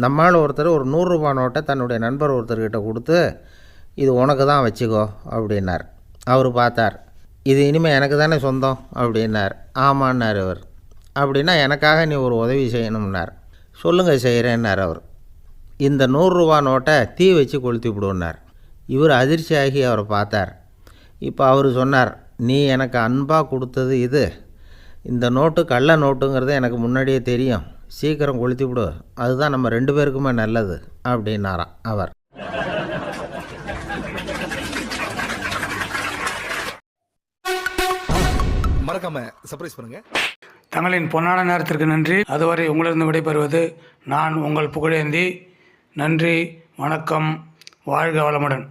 நம்மால் ஒருத்தர் ஒரு 100 ரூபா நோட்டை தன்னுடைய நண்பர் ஒருத்தர்கிட்ட கொடுத்து, இது உனக்கு தான் வச்சுக்கோ அப்படின்னார். அவர் பார்த்தார். இது இனிமேல் எனக்கு தானே சொந்தம் அப்படின்னார். ஆமான்னார் அவர். அப்படின்னா எனக்காக நீ ஒரு உதவி செய்யணும்னார். சொல்லுங்கள் செய்கிறேன்னார் அவர். இந்த 100 ரூபா நோட்டை தீ வச்சு கொளுத்தி விடுன்னார். இவர் அதிர்ச்சியாகி அவரை பார்த்தார். இப்போ அவர் சொன்னார், நீ எனக்கு அன்பாக கொடுத்தது இது, இந்த நோட்டு கள்ள நோட்டுங்கிறது எனக்கு முன்னாடியே தெரியும், சீக்கிரம் கொளுத்தி விடு, அதுதான் நம்ம 2 பேருக்குமே நல்லது அப்படின்னாராம் அவர். மறக்காம சர்ப்ரைஸ் பண்ணுங்க. தங்களின் பொன்னான நேரத்திற்கு நன்றி. அதுவரை உங்களிருந்து விடைபெறுவது நான் உங்கள் புகழேந்தி. நன்றி, வணக்கம், வாழ்க வளமுடன்.